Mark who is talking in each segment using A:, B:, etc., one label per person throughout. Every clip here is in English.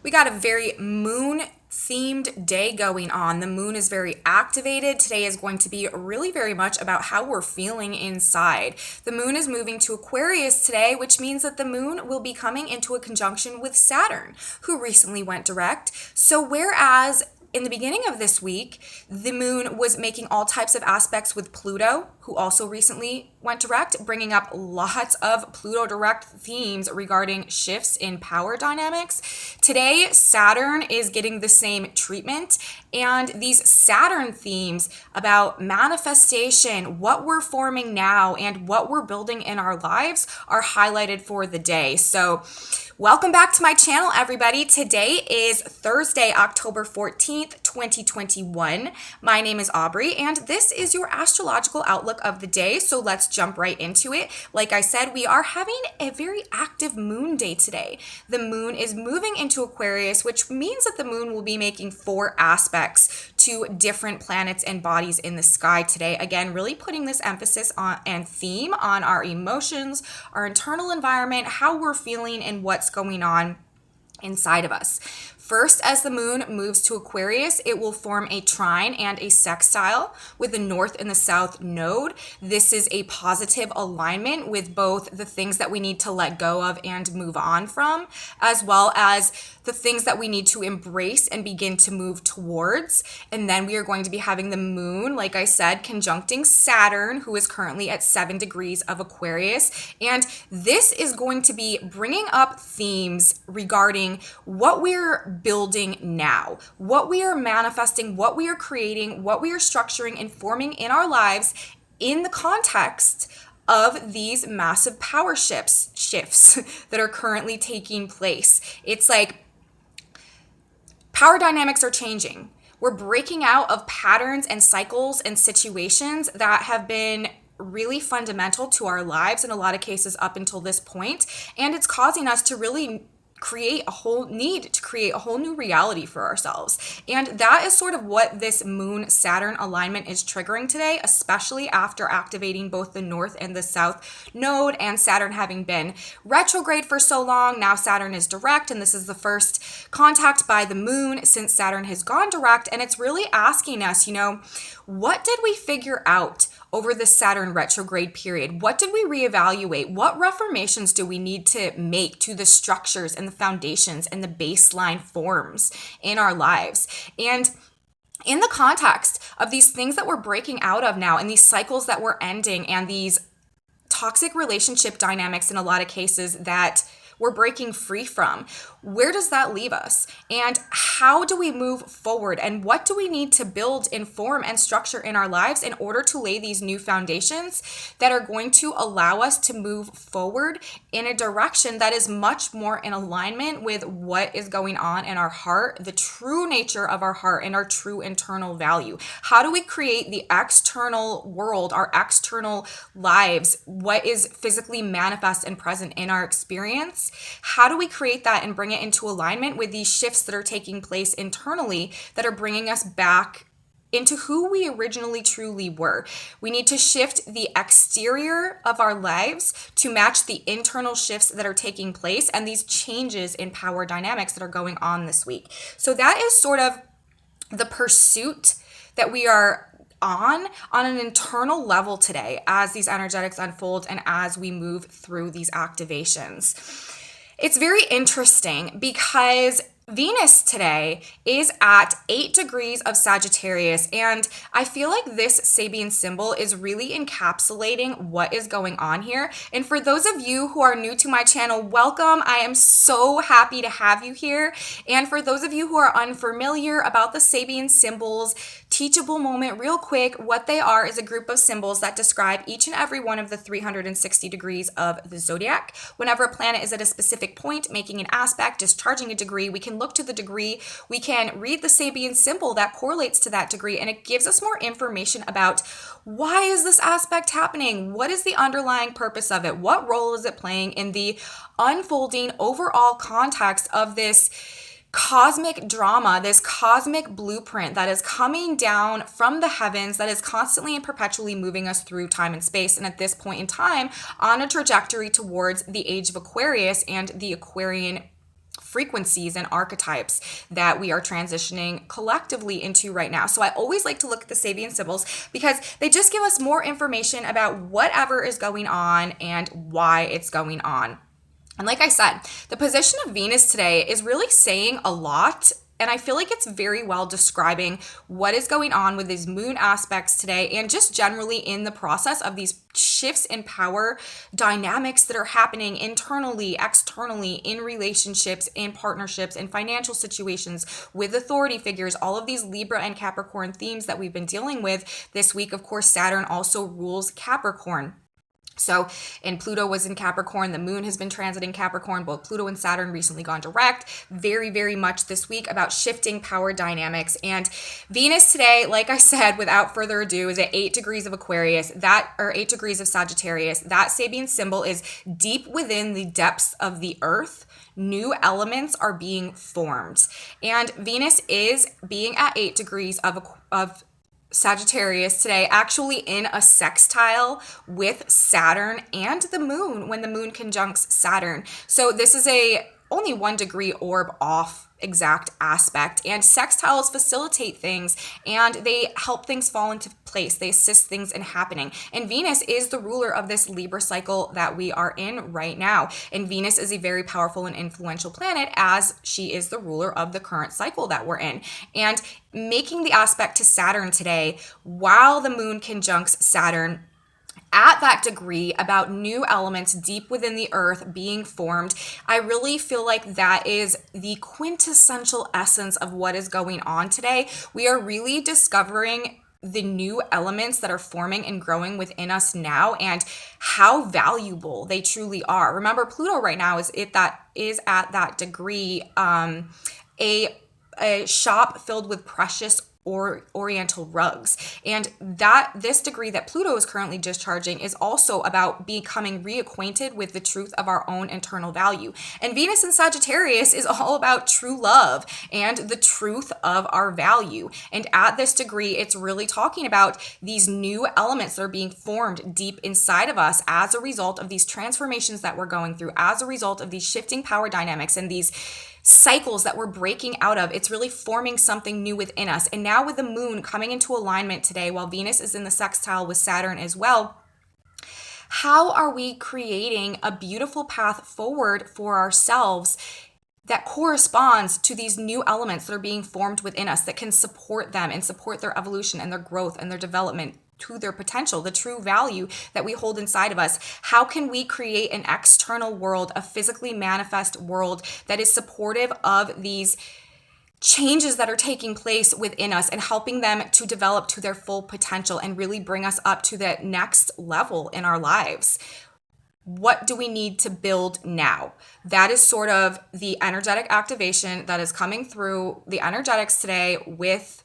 A: We got a very moon themed day going on. The moon is very activated. Today is going to be really very much about how we're feeling inside. The moon is moving to Aquarius today, which means that the moon will be coming into a conjunction with Saturn, who recently went direct. So whereas in the beginning of this week, the moon was making all types of aspects with Pluto, who also recently went direct, bringing up lots of Pluto direct themes regarding shifts in power dynamics. Today, Saturn is getting the same treatment, and these Saturn themes about manifestation, what we're forming now, and what we're building in our lives are highlighted for the day. So, welcome back to my channel, everybody. Today is Thursday, October 14th, 2021. My name is Aubrey, and this is your astrological outlook of the day. So let's jump right into it. Like I said, we are having a very active moon day today. The moon is moving into Aquarius, which means that the moon will be making 4 aspects to different planets and bodies in the sky today. Again, really putting this emphasis on and theme on our emotions, our internal environment, how we're feeling, and what's going on inside of us. First, as the moon moves to Aquarius, it will form a trine and a sextile with the north and the south node. This is a positive alignment with both the things that we need to let go of and move on from, as well as the things that we need to embrace and begin to move towards. And then we are going to be having the moon, like I said, conjuncting Saturn, who is currently at 7 degrees of Aquarius. And this is going to be bringing up themes regarding what we're building now, what we are manifesting, what we are creating, what we are structuring and forming in our lives in the context of these massive power shifts that are currently taking place. It's like power dynamics are changing. We're breaking out of patterns and cycles and situations that have been really fundamental to our lives in a lot of cases up until this point, and it's causing us to really create a whole new reality for ourselves. And that is sort of what this moon Saturn alignment is triggering today, especially after activating both the north and the south node, and Saturn having been retrograde for so long. Now Saturn is direct, and this is the first contact by the moon since Saturn has gone direct. And it's really asking us, what did we figure out over the Saturn retrograde period? What did we reevaluate? What reformations do we need to make to the structures and the foundations and the baseline forms in our lives? And in the context of these things that we're breaking out of now, and these cycles that we're ending, and these toxic relationship dynamics in a lot of cases that we're breaking free from, where does that leave us? And how do we move forward? And what do we need to build, inform, and structure in our lives in order to lay these new foundations that are going to allow us to move forward in a direction that is much more in alignment with what is going on in our heart, the true nature of our heart, and our true internal value? How do we create the external world, our external lives, what is physically manifest and present in our experience? How do we create that and bring it into alignment with these shifts that are taking place internally that are bringing us back into who we originally truly were? We need to shift the exterior of our lives to match the internal shifts that are taking place and these changes in power dynamics that are going on this week. So that is sort of the pursuit that we are on an internal level today as these energetics unfold and as we move through these activations. It's very interesting because Venus today is at 8 degrees of Sagittarius, and I feel like this Sabian symbol is really encapsulating what is going on here. And for those of you who are new to my channel, welcome. I am so happy to have you here. And for those of you who are unfamiliar about the Sabian symbols, teachable moment real quick. What they are is a group of symbols that describe each and every one of the 360 degrees of the zodiac. Whenever a planet is at a specific point, making an aspect, discharging a degree, we can look to the degree, we can read the Sabian symbol that correlates to that degree, and it gives us more information about why is this aspect happening? What is the underlying purpose of it? What role is it playing in the unfolding overall context of this cosmic drama, this cosmic blueprint that is coming down from the heavens, that is constantly and perpetually moving us through time and space, and at this point in time on a trajectory towards the age of Aquarius and the Aquarian frequencies and archetypes that we are transitioning collectively into right now. So I always like to look at the Sabian symbols because they just give us more information about whatever is going on and why it's going on. And like I said, the position of Venus today is really saying a lot. And I feel like it's very well describing what is going on with these moon aspects today and just generally in the process of these shifts in power dynamics that are happening internally, externally, in relationships, in partnerships, in financial situations, with authority figures, all of these Libra and Capricorn themes that we've been dealing with this week. Of course, Saturn also rules Capricorn. So, and Pluto was in Capricorn. The moon has been transiting Capricorn. Both Pluto and Saturn recently gone direct. Very, very much this week about shifting power dynamics. And Venus today, like I said, without further ado, is at 8 degrees of Aquarius, or 8 degrees of Sagittarius. That Sabian symbol is deep within the depths of the earth. New elements are being formed. And Venus is being at 8 degrees of Sagittarius today, actually in a sextile with Saturn and the moon when the moon conjuncts Saturn. So this is a only 1 degree orb off exact aspect, and sextiles facilitate things and they help things fall into place. They assist things in happening. And Venus is the ruler of this Libra cycle that we are in right now. And Venus is a very powerful and influential planet as she is the ruler of the current cycle that we're in. And making the aspect to Saturn today while the moon conjuncts Saturn at that degree about new elements deep within the earth being formed, I really feel like that is the quintessential essence of what is going on today. We are really discovering the new elements that are forming and growing within us now and how valuable they truly are. Remember, Pluto right now is at that degree, a shop filled with precious or oriental rugs. And this degree that Pluto is currently discharging is also about becoming reacquainted with the truth of our own internal value. And Venus in Sagittarius is all about true love and the truth of our value. And at this degree, it's really talking about these new elements that are being formed deep inside of us as a result of these transformations that we're going through, as a result of these shifting power dynamics and these cycles that we're breaking out of. It's really forming something new within us. And now with the moon coming into alignment today, while Venus is in the sextile with Saturn as well, how are we creating a beautiful path forward for ourselves that corresponds to these new elements that are being formed within us that can support them and support their evolution and their growth and their development to their potential, the true value that we hold inside of us? How can we create an external world, a physically manifest world that is supportive of these changes that are taking place within us and helping them to develop to their full potential and really bring us up to the next level in our lives? What do we need to build now? That is sort of the energetic activation that is coming through the energetics today with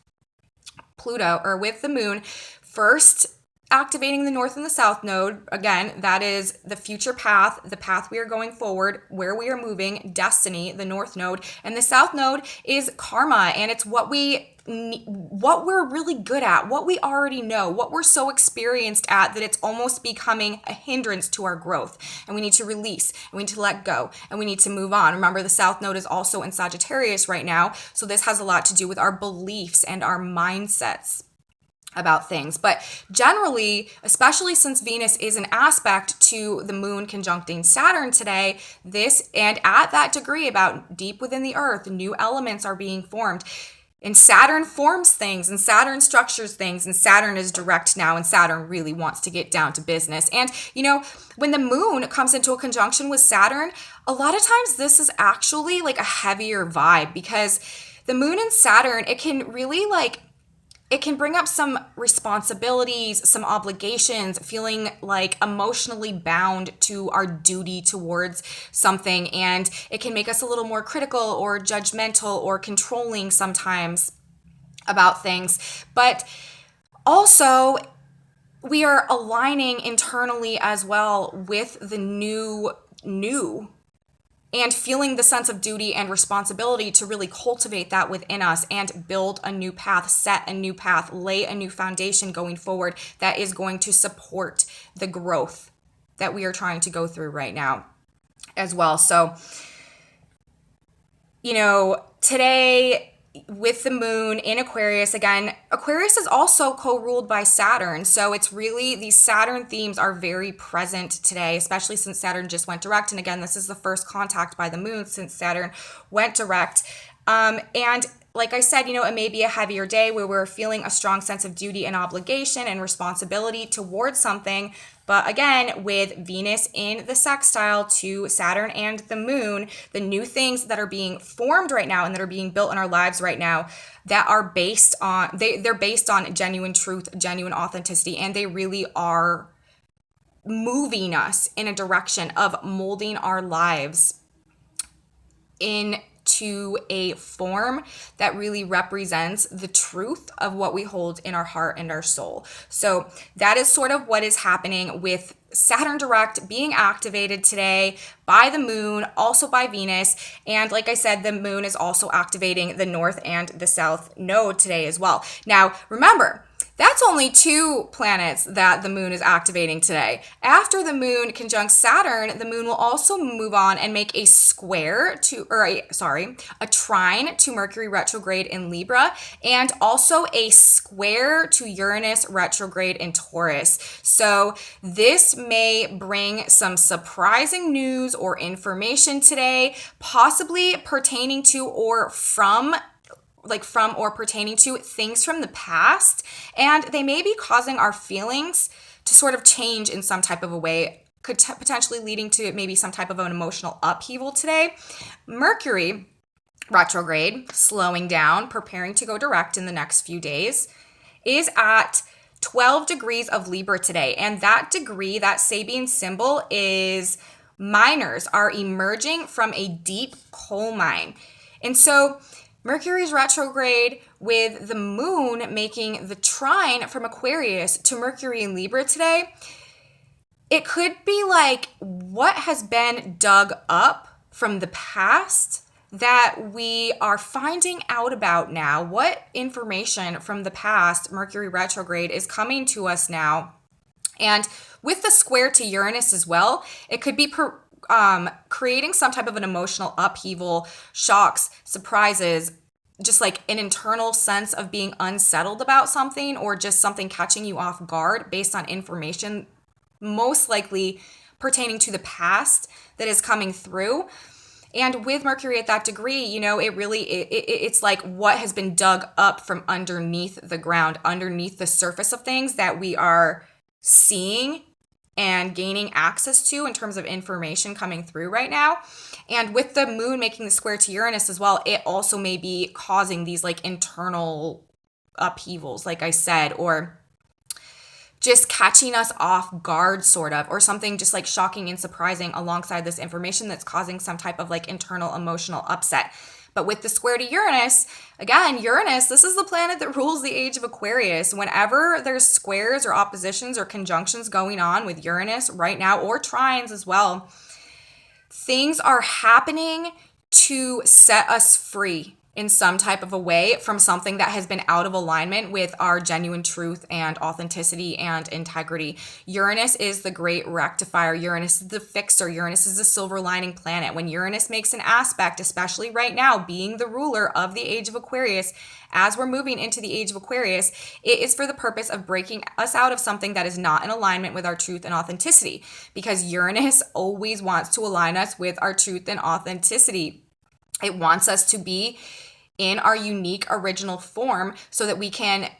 A: Pluto, or with the moon. First, activating the north and the south node. Again, that is the future path, the path we are going forward, where we are moving, destiny, the north node. And the south node is karma, and it's what we're really good at, what we already know, what we're so experienced at that it's almost becoming a hindrance to our growth. And we need to release, and we need to let go, and we need to move on. Remember, the south node is also in Sagittarius right now, so this has a lot to do with our beliefs and our mindsets about things. But generally, especially since Venus is an aspect to the moon conjuncting Saturn today, and at that degree about deep within the earth, new elements are being formed. And Saturn forms things, and Saturn structures things, and Saturn is direct now, and Saturn really wants to get down to business. And, when the moon comes into a conjunction with Saturn, a lot of times this is actually like a heavier vibe, because the moon and Saturn, it can really it can bring up some responsibilities, some obligations, feeling like emotionally bound to our duty towards something. And it can make us a little more critical or judgmental or controlling sometimes about things. But also, we are aligning internally as well with the new and feeling the sense of duty and responsibility to really cultivate that within us and build a new path, set a new path, lay a new foundation going forward that is going to support the growth that we are trying to go through right now as well. So Today with the moon in Aquarius, again, Aquarius is also co-ruled by Saturn. So it's really, these Saturn themes are very present today, especially since Saturn just went direct. And again, this is the first contact by the moon since Saturn went direct. And like I said, it may be a heavier day where we're feeling a strong sense of duty and obligation and responsibility towards something. But again, with Venus in the sextile to Saturn and the moon, the new things that are being formed right now and that are being built in our lives right now that are based on, they're based on genuine truth, genuine authenticity, and they really are moving us in a direction of molding our lives into a form that really represents the truth of what we hold in our heart and our soul. So that is sort of what is happening with Saturn direct being activated today by the moon, also by Venus. And like I said, the moon is also activating the north and the south node today as well. Now, remember, that's only two planets that the moon is activating today. After the moon conjuncts Saturn, the moon will also move on and make a a trine to Mercury retrograde in Libra, and also a square to Uranus retrograde in Taurus. So this may bring some surprising news or information today, possibly pertaining to or from or pertaining to things from the past, and they may be causing our feelings to sort of change in some type of a way, potentially leading to maybe some type of an emotional upheaval today. Mercury retrograde, slowing down, preparing to go direct in the next few days, is at 12 degrees of Libra today, and that degree, that Sabian symbol, is miners are emerging from a deep coal mine. And so Mercury's retrograde with the moon making the trine from Aquarius to Mercury in Libra today, it could be like what has been dug up from the past that we are finding out about now. What information from the past, Mercury retrograde, is coming to us now. And with the square to Uranus as well, it could be creating some type of an emotional upheaval, shocks, surprises, just like an internal sense of being unsettled about something, or just something catching you off guard based on information most likely pertaining to the past that is coming through. And with Mercury at that degree, it's like what has been dug up from underneath the ground, underneath the surface of things that we are seeing and gaining access to in terms of information coming through right now. And with the moon making the square to Uranus as well, it also may be causing these like internal upheavals, like I said, or just catching us off guard sort of, or something just like shocking and surprising alongside this information that's causing some type of like internal emotional upset. But with the square to Uranus, again, Uranus, this is the planet that rules the age of Aquarius. Whenever there's squares or oppositions or conjunctions going on with Uranus right now, or trines as well, things are happening to set us free in some type of a way from something that has been out of alignment with our genuine truth and authenticity and integrity. Uranus is the great rectifier. Uranus is the fixer. Uranus is the silver lining planet. When Uranus makes an aspect, especially right now, being the ruler of the age of Aquarius, as we're moving into the age of Aquarius, it is for the purpose of breaking us out of something that is not in alignment with our truth and authenticity, because Uranus always wants to align us with our truth and authenticity. It wants us to be in our unique original form so that we can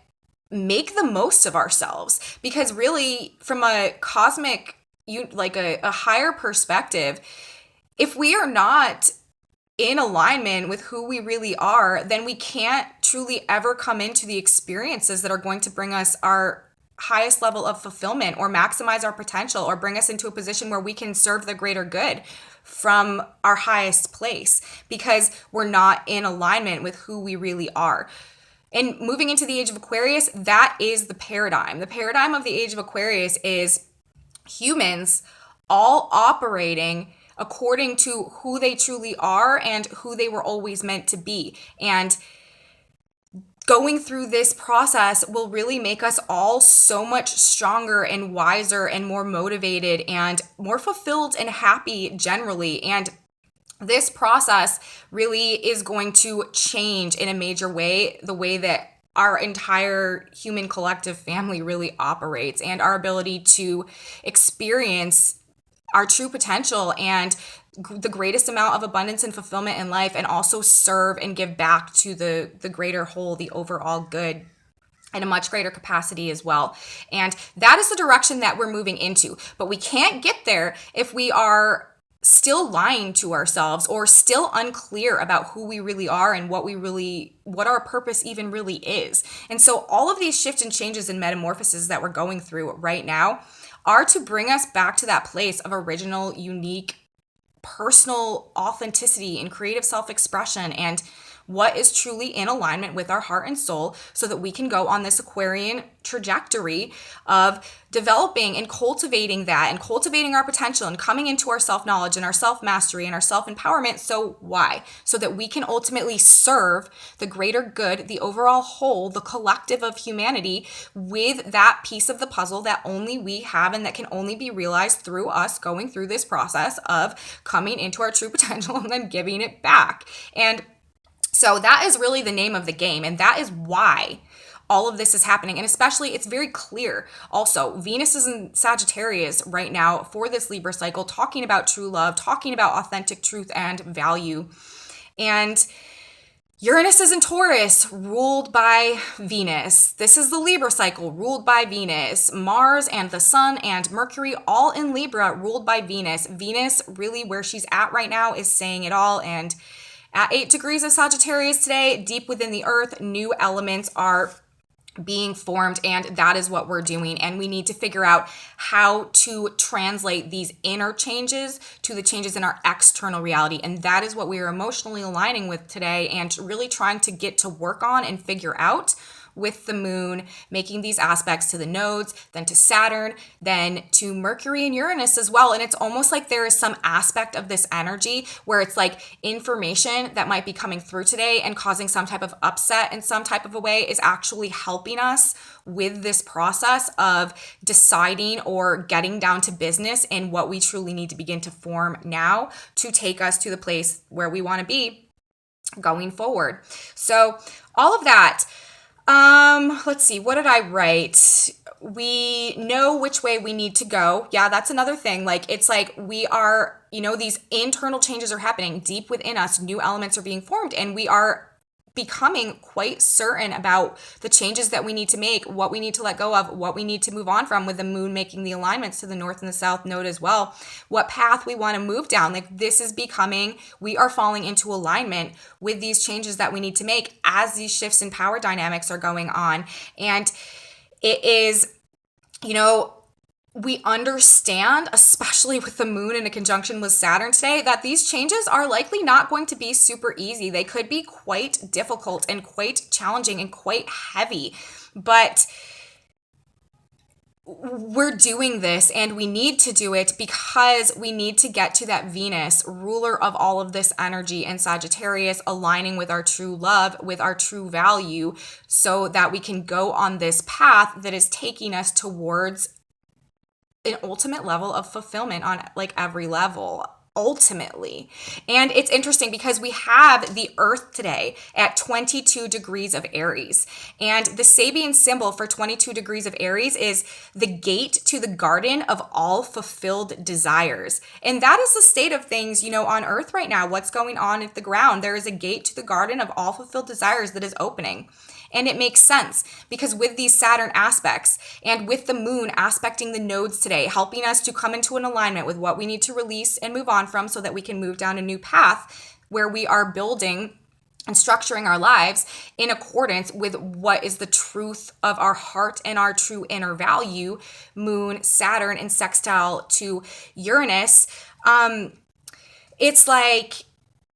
A: make the most of ourselves. Because really, from a cosmic, a higher perspective, if we are not in alignment with who we really are, then we can't truly ever come into the experiences that are going to bring us our highest level of fulfillment, or maximize our potential, or bring us into a position where we can serve the greater good from our highest place, because we're not in alignment with who we really are. And moving into the age of Aquarius, that is the paradigm. The paradigm of the age of Aquarius is humans all operating according to who they truly are and who they were always meant to be. And going through this process will really make us all so much stronger and wiser and more motivated and more fulfilled and happy generally. And this process really is going to change in a major way the way that our entire human collective family really operates, and our ability to experience our true potential and the greatest amount of abundance and fulfillment in life, and also serve and give back to the greater whole, the overall good, in a much greater capacity as well. And that is the direction that we're moving into. But we can't get there if we are still lying to ourselves or still unclear about who we really are and what our purpose even really is. And so all of these shifts and changes and metamorphoses that we're going through right now are to bring us back to that place of original, unique, personal authenticity and creative self-expression, and what is truly in alignment with our heart and soul, so that we can go on this Aquarian trajectory of developing and cultivating that, and cultivating our potential, and coming into our self-knowledge and our self-mastery and our self-empowerment. So why? So that we can ultimately serve the greater good, the overall whole, the collective of humanity, with that piece of the puzzle that only we have and that can only be realized through us going through this process of coming into our true potential and then giving it back. And so that is really the name of the game, and that is why all of this is happening. And especially, it's very clear also, Venus is in Sagittarius right now for this Libra cycle, talking about true love, talking about authentic truth and value. And Uranus is in Taurus, ruled by Venus. This is the Libra cycle, ruled by Venus. Mars and the Sun and Mercury, all in Libra, ruled by Venus. Venus, really where she's at right now, is saying it all. And at 8 degrees of Sagittarius today, deep within the earth, new elements are being formed, and that is what we're doing. And we need to figure out how to translate these inner changes to the changes in our external reality. And that is what we are emotionally aligning with today, and really trying to get to work on and figure out with the moon, making these aspects to the nodes, then to Saturn, then to Mercury and Uranus as well. And it's almost like there is some aspect of this energy where it's like information that might be coming through today and causing some type of upset in some type of a way is actually helping us with this process of deciding or getting down to business in what we truly need to begin to form now to take us to the place where we want to be going forward. So all of that. Let's see, what did I write? We know which way we need to go. Yeah, that's another thing. Like, it's like we are, these internal changes are happening deep within us. New elements are being formed, and we are becoming quite certain about the changes that we need to make, what we need to let go of, what we need to move on from, with the moon making the alignments to the north and the south node as well, what path we want to move down. Like, this is becoming, we are falling into alignment with these changes that we need to make as these shifts in power dynamics are going on. And it is, we understand, especially with the moon in a conjunction with Saturn today, that these changes are likely not going to be super easy. They could be quite difficult and quite challenging and quite heavy, but we're doing this, and we need to do it because we need to get to that Venus, ruler of all of this energy, and Sagittarius, aligning with our true love, with our true value, so that we can go on this path that is taking us towards an ultimate level of fulfillment on like every level, ultimately. And it's interesting because we have the Earth today at 22 degrees of Aries, and the Sabian symbol for 22 degrees of Aries is the gate to the garden of all fulfilled desires. And that is the state of things, on Earth right now. What's going on at the ground? There is a gate to the garden of all fulfilled desires that is opening. And it makes sense because with these Saturn aspects and with the moon aspecting the nodes today, helping us to come into an alignment with what we need to release and move on from, so that we can move down a new path where we are building and structuring our lives in accordance with what is the truth of our heart and our true inner value. Moon, Saturn, and sextile to Uranus. It's like,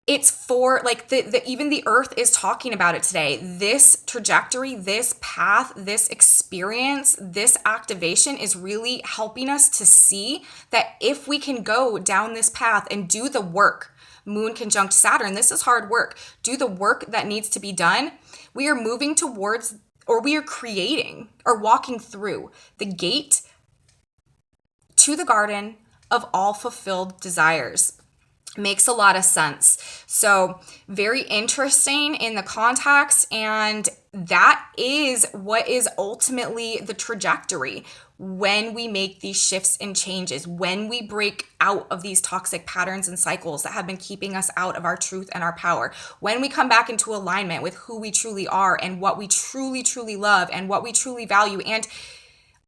A: it's for like even the earth is talking about it today. This trajectory, this path, this experience, this activation is really helping us to see that if we can go down this path and do the work, moon conjunct Saturn, this is hard work, do the work that needs to be done, we are moving towards, or we are creating or walking through the gate to the garden of all fulfilled desires. Makes a lot of sense. So, very interesting in the context, and that is what is ultimately the trajectory when we make these shifts and changes, when we break out of these toxic patterns and cycles that have been keeping us out of our truth and our power, when we come back into alignment with who we truly are and what we truly, truly love and what we truly value, and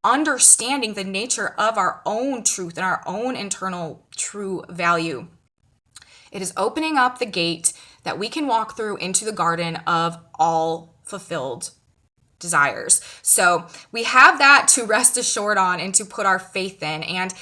A: understanding the nature of our own truth and our own internal true value. It is opening up the gate that we can walk through into the garden of all fulfilled desires. So we have that to rest assured on and to put our faith in. And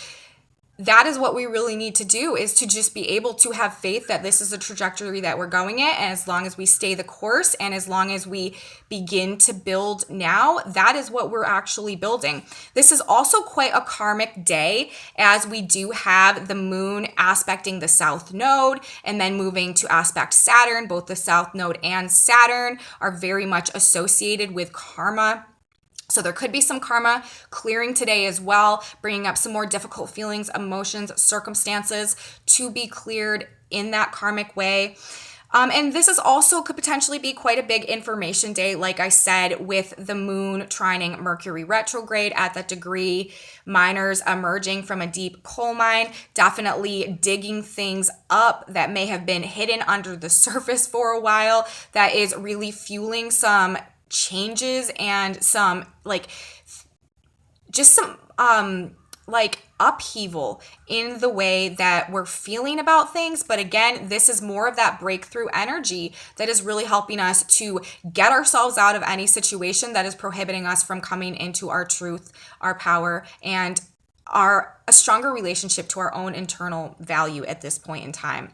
A: that is what we really need to do, is to just be able to have faith that this is a trajectory that we're going in. And as long as we stay the course and as long as we begin to build now, that is what we're actually building. This is also quite a karmic day, as we do have the moon aspecting the south node and then moving to aspect Saturn. Both the south node and Saturn are very much associated with karma. So there could be some karma clearing today as well, bringing up some more difficult feelings, emotions, circumstances to be cleared in that karmic way. And this is also could potentially be quite a big information day, like I said, with the moon trining Mercury retrograde at that degree, miners emerging from a deep coal mine, definitely digging things up that may have been hidden under the surface for a while, that is really fueling some changes and some just some upheaval in the way that we're feeling about things. But again, this is more of that breakthrough energy that is really helping us to get ourselves out of any situation that is prohibiting us from coming into our truth, our power, and a stronger relationship to our own internal value at this point in time.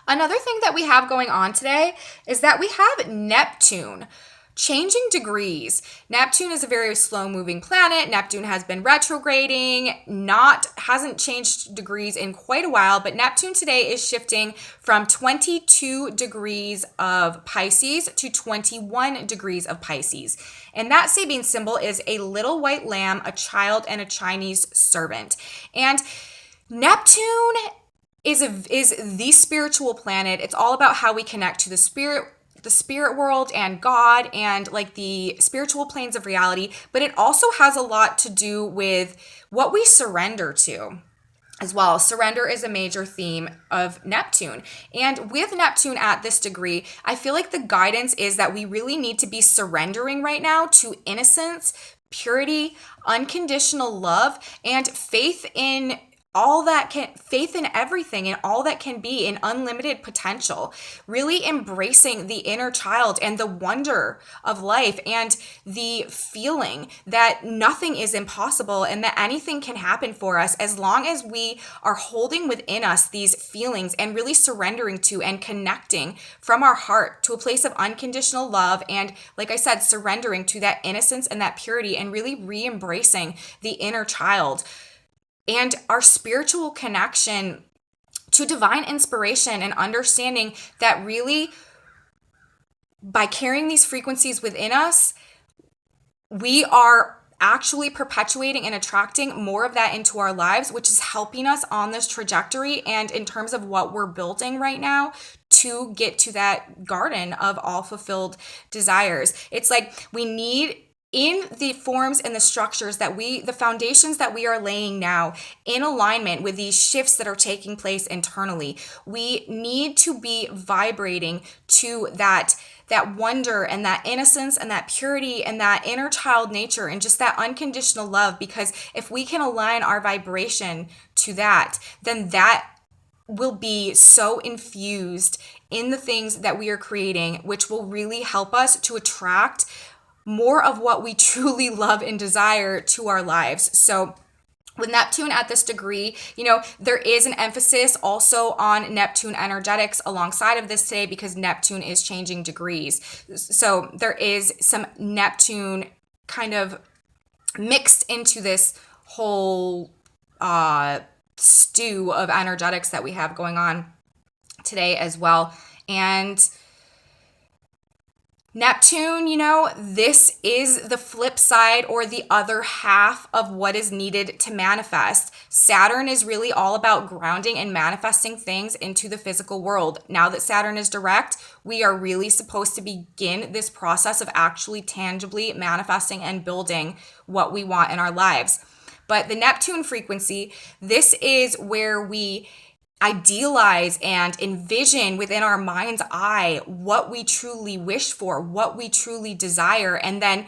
A: Another thing that we have going on today is that we have Neptune changing degrees. Neptune is a very slow moving planet. Neptune has been retrograding, hasn't changed degrees in quite a while, but Neptune today is shifting from 22 degrees of Pisces to 21 degrees of Pisces. And that Sabine symbol is a little white lamb, a child, and a Chinese servant. And Neptune is the spiritual planet. It's all about how we connect to the spirit world and God and like the spiritual planes of reality, but it also has a lot to do with what we surrender to as well. Surrender is a major theme of Neptune. And with Neptune at this degree, I feel like the guidance is that we really need to be surrendering right now to innocence, purity, unconditional love, and faith in faith in everything and all that can be, in unlimited potential, really embracing the inner child and the wonder of life and the feeling that nothing is impossible and that anything can happen for us as long as we are holding within us these feelings and really surrendering to and connecting from our heart to a place of unconditional love. And like I said, surrendering to that innocence and that purity and really re-embracing the inner child and our spiritual connection to divine inspiration, and understanding that really by carrying these frequencies within us, we are actually perpetuating and attracting more of that into our lives, which is helping us on this trajectory and in terms of what we're building right now to get to that garden of all fulfilled desires. It's like we need, in the forms and the structures the foundations that we are laying now, in alignment with these shifts that are taking place internally, we need to be vibrating to that wonder and that innocence and that purity and that inner child nature and just that unconditional love. Because if we can align our vibration to that, then that will be so infused in the things that we are creating, which will really help us to attract more of what we truly love and desire to our lives. So with Neptune at this degree, there is an emphasis also on Neptune energetics alongside of this today, because Neptune is changing degrees. So there is some Neptune kind of mixed into this whole stew of energetics that we have going on today as well. And Neptune, this is the flip side or the other half of what is needed to manifest. Saturn is really all about grounding and manifesting things into the physical world. Now that Saturn is direct, we are really supposed to begin this process of actually tangibly manifesting and building what we want in our lives. But the Neptune frequency, this is where we idealize and envision within our mind's eye what we truly wish for, what we truly desire, and then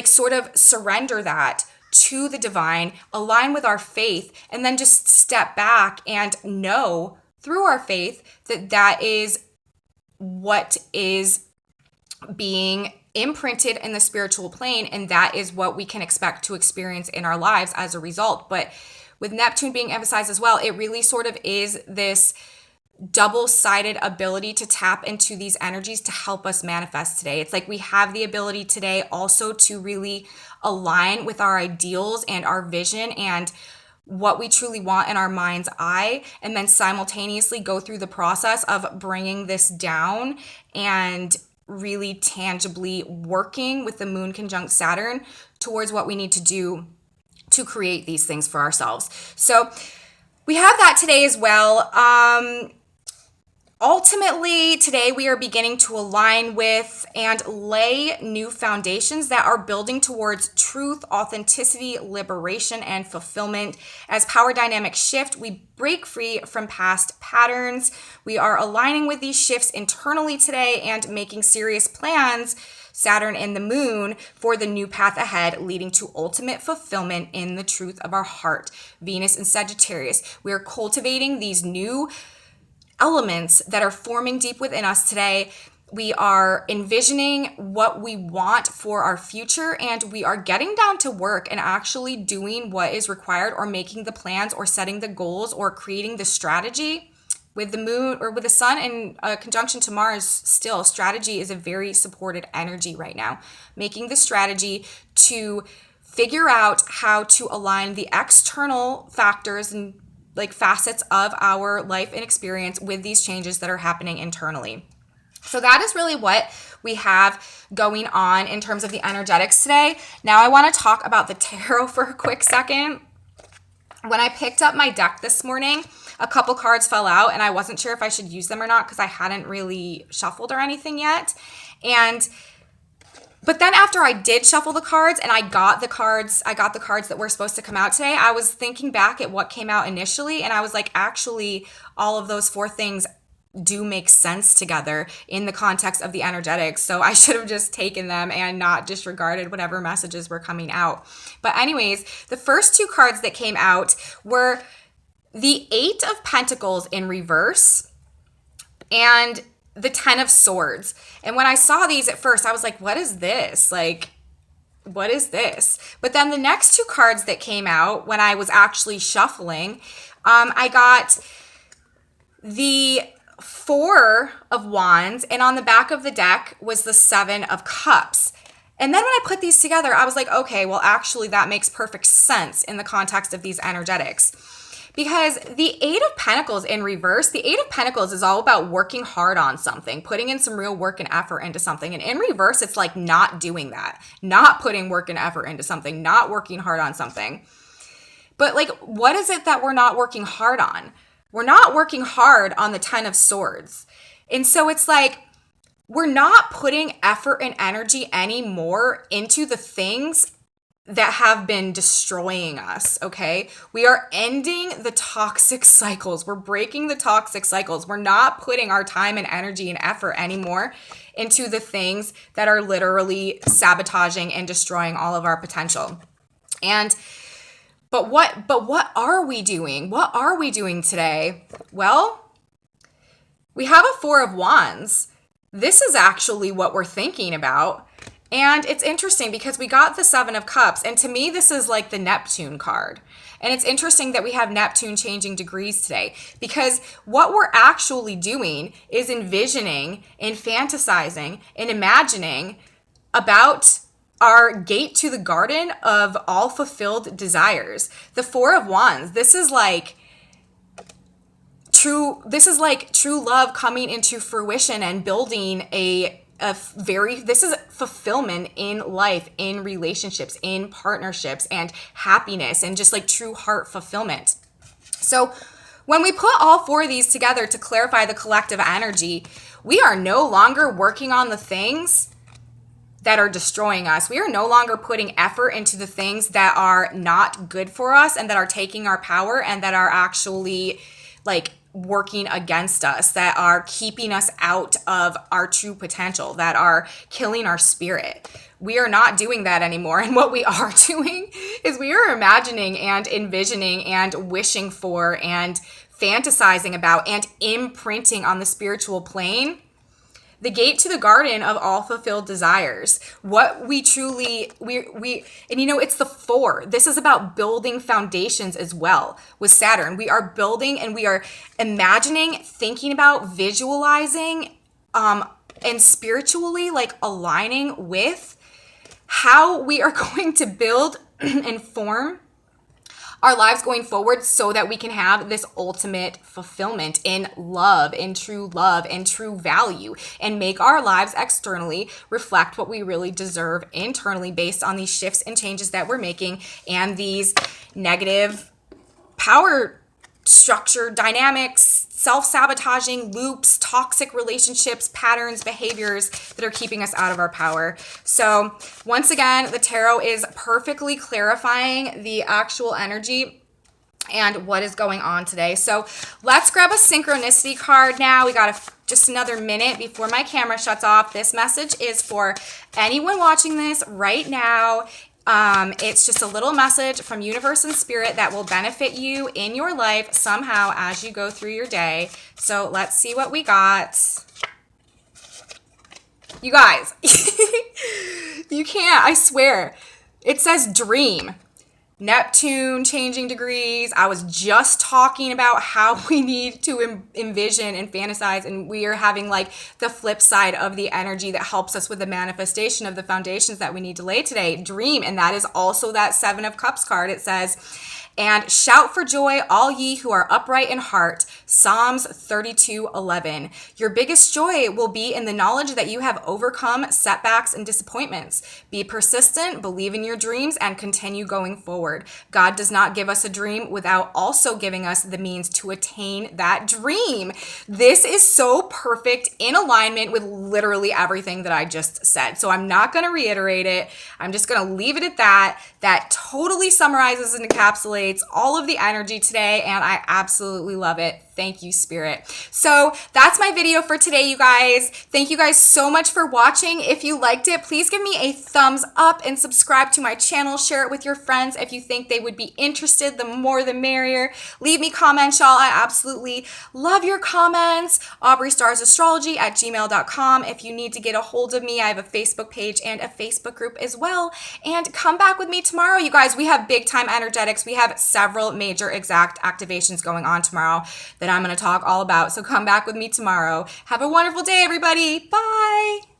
A: sort of surrender that to the divine, align with our faith, and then just step back and know through our faith that that is what is being imprinted in the spiritual plane, and that is what we can expect to experience in our lives as a result. But with Neptune being emphasized as well, it really sort of is this double-sided ability to tap into these energies to help us manifest today. It's like we have the ability today also to really align with our ideals and our vision and what we truly want in our mind's eye, and then simultaneously go through the process of bringing this down and really tangibly working with the moon conjunct Saturn towards what we need to do to create these things for ourselves. So we have that today as well. Ultimately, today we are beginning to align with and lay new foundations that are building towards truth, authenticity, liberation, and fulfillment. As power dynamics shift, we break free from past patterns. We are aligning with these shifts internally today and making serious plans, Saturn and the moon, for the new path ahead, leading to ultimate fulfillment in the truth of our heart. Venus and Sagittarius. We are cultivating these new elements that are forming deep within us today. We are envisioning what we want for our future, and we are getting down to work and actually doing what is required, or making the plans, or setting the goals, or creating the strategy. With the moon or with the sun in conjunction to Mars, still strategy is a very supported energy right now. Making the strategy to figure out how to align the external factors and facets of our life and experience with these changes that are happening internally. So that is really what we have going on in terms of the energetics today. Now I want to talk about the tarot for a quick second. When I picked up my deck this morning, a couple cards fell out and I wasn't sure if I should use them or not because I hadn't really shuffled or anything yet. But then after I did shuffle the cards and I got the cards that were supposed to come out today, I was thinking back at what came out initially, and I was like, actually, all of those four things do make sense together in the context of the energetics. So I should have just taken them and not disregarded whatever messages were coming out. But anyways, the first two cards that came out were the Eight of Pentacles in reverse and the Ten of Swords. And when I saw these at first, I was like, what is this? What is this? But then the next two cards that came out when I was actually shuffling, I got the Four of Wands, and on the back of the deck was the Seven of Cups. And then when I put these together, I was like, okay, well, actually, that makes perfect sense in the context of these energetics. Because the Eight of Pentacles in reverse, the Eight of Pentacles is all about working hard on something, putting in some real work and effort into something. And in reverse, it's like not doing that, not putting work and effort into something, not working hard on something. But what is it that we're not working hard on? We're not working hard on the Ten of Swords. And so it's like, we're not putting effort and energy anymore into the things that have been destroying us, okay? We are ending the toxic cycles. We're breaking the toxic cycles. We're not putting our time and energy and effort anymore into the things that are literally sabotaging and destroying all of our potential. But what are we doing? What are we doing today? Well, we have a Four of Wands. This is actually what we're thinking about. And it's interesting because we got the Seven of Cups, and to me, this is like the Neptune card. And it's interesting that we have Neptune changing degrees today, because what we're actually doing is envisioning and fantasizing and imagining about our gate to the garden of all fulfilled desires. The Four of Wands, this is like true love coming into fruition and building a this is fulfillment in life, in relationships, in partnerships, and happiness, and just like true heart fulfillment. So when we put all four of these together to clarify the collective energy, we are no longer working on the things that are destroying us. We are no longer putting effort into the things that are not good for us and that are taking our power and that are actually like working against us, that are keeping us out of our true potential, that are killing our spirit. We are not doing that anymore. And what we are doing is we are imagining and envisioning and wishing for and fantasizing about and imprinting on the spiritual plane the gate to the garden of all fulfilled desires. What we truly, and you know, it's the four. This is about building foundations as well with Saturn. We are building and we are imagining, thinking about, visualizing, and spiritually like aligning with how we are going to build and form our lives going forward so that we can have this ultimate fulfillment in love, in true love, and true value, and make our lives externally reflect what we really deserve internally based on these shifts and changes that we're making and these negative power structure dynamics, self-sabotaging loops, toxic relationships, patterns, behaviors that are keeping us out of our power. So once again, the tarot is perfectly clarifying the actual energy and what is going on today. So let's grab a synchronicity card now. We got just another minute before my camera shuts off. This message is for anyone watching this right now. It's just a little message from universe and spirit that will benefit you in your life somehow as you go through your day. So let's see what we got. You guys, you can't, I swear. It says dream. Neptune changing degrees. I was just talking about how we need to envision and fantasize, and we are having like the flip side of the energy that helps us with the manifestation of the foundations that we need to lay today. Dream, and that is also that Seven of Cups card. It says, and shout for joy, all ye who are upright in heart. Psalms 32:11. Your biggest joy will be in the knowledge that you have overcome setbacks and disappointments. Be persistent, believe in your dreams, and continue going forward. God does not give us a dream without also giving us the means to attain that dream. This is so perfect in alignment with literally everything that I just said. So I'm not going to reiterate it. I'm just going to leave it at that. That totally summarizes and encapsulates all of the energy today, and I absolutely love it. Thank you, Spirit. So that's my video for today, you guys. Thank you guys so much for watching. If you liked it, please give me a thumbs up and subscribe to my channel. Share it with your friends if you think they would be interested. The more, the merrier. Leave me comments, y'all. I absolutely love your comments. AubreyStarsAstrology@gmail.com. If you need to get a hold of me, I have a Facebook page and a Facebook group as well. And come back with me tomorrow, you guys. We have big time energetics. We have several major exact activations going on tomorrow that I'm going to talk all about. So come back with me tomorrow. Have a wonderful day, everybody. Bye.